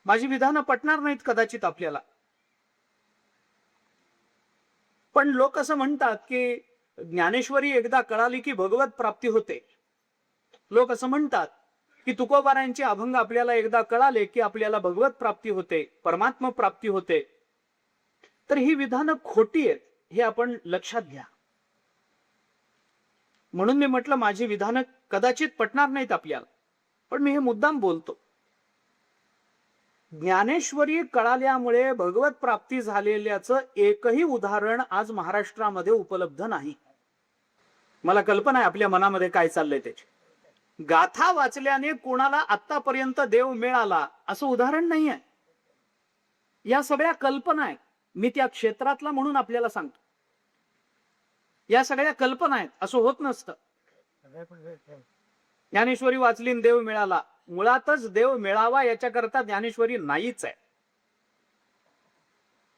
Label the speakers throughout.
Speaker 1: माझी विधानं पटणार नाहीत कदाचित आपल्याला, पण लोक असं म्हणतात की ज्ञानेश्वरी एकदा कळाली की भगवत प्राप्ती होते. लोक असं म्हणतात की तुकोबारायांचे अभंग आपल्याला एकदा कळाले की आपल्याला भगवत प्राप्ती होते, परमात्मा प्राप्ती होते. तर ही विधानं खोटी आहेत हे आपण लक्षात घ्या. म्हणून मी म्हटलं माझी विधानं कदाचित पटणार नाहीत आपल्याला, पण मी हे मुद्दाम बोलतो. ज्ञानेश्वरी कळाल्यामुळे भगवत प्राप्ती झालेल्याचं एकही उदाहरण आज महाराष्ट्रामध्ये उपलब्ध नाही. मला कल्पना आहे आपल्या मनामध्ये काय चाललंय त्याची. गाथा वाचल्याने कोणाला आतापर्यंत देव मिळाला असं उदाहरण नाही आहे. या सगळ्या कल्पना आहेत. मी त्या क्षेत्रातला म्हणून आपल्याला सांगतो, या सगळ्या कल्पना आहेत, असं होत नसतं. ज्ञानेश्वरी वाचली आणि देव मिळाला, मुळातच देव मिळावा याच्याकरता ज्ञानेश्वरी नाहीच आहे.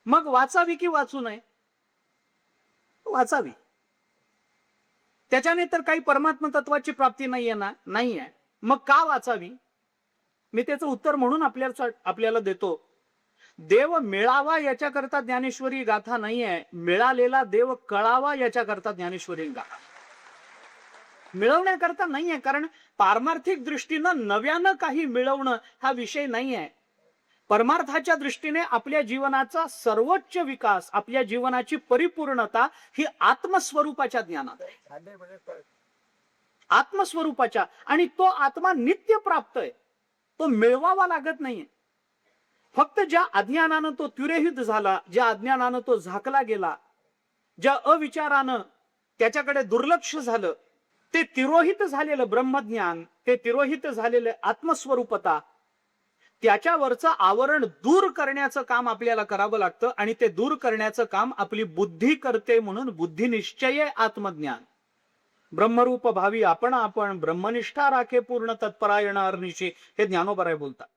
Speaker 1: मग वाचावी की वाचू नये? वाचावी. त्याच्याने तर काही परमात्म तत्वाची प्राप्ती नाहीये ना? नाहीये. मग का वाचावी? मी त्याचं उत्तर म्हणून आपल्याला देतो. देव मिळावा याच्याकरता ज्ञानेश्वरी गाथा नाहीये, मिळालेला देव कळावा याच्याकरता ज्ञानेश्वरी गाथा. मिळवण्याकरता नाहीये, कारण पारमार्थिक दृष्टीनं नव्यानं काही मिळवणं हा विषय नाहीये. परमार्थाच्या दृष्टीने आपल्या जीवनाचा सर्वोच्च विकास, आपल्या जीवनाची परिपूर्णता ही आत्मस्वरूपाच्या ज्ञानात आहे. आत्मस्वरूपाच्या, आणि तो आत्मा नित्य प्राप्त आहे, तो मिळवावा लागत नाहीये. फक्त ज्या अज्ञानानं तो तिरोहित झाला, ज्या अज्ञानानं तो झाकला गेला, ज्या अविचारानं त्याच्याकडे दुर्लक्ष झालं, ते तिरोहित झालेलं ब्रह्मज्ञान, ते तिरोहित झालेलं आत्मस्वरूपता, त्याच्यावरचं आवरण दूर करण्याचं काम आपल्याला करावं लागतं. आणि ते दूर करण्याचं काम आपली बुद्धी करते, म्हणून बुद्धिनिश्चय आत्मज्ञान. ब्रह्मरूप भावी आपण ब्रह्मनिष्ठा राखे पूर्ण तत्परायण अरनिशी, हे ज्ञानोबराय बोलतात.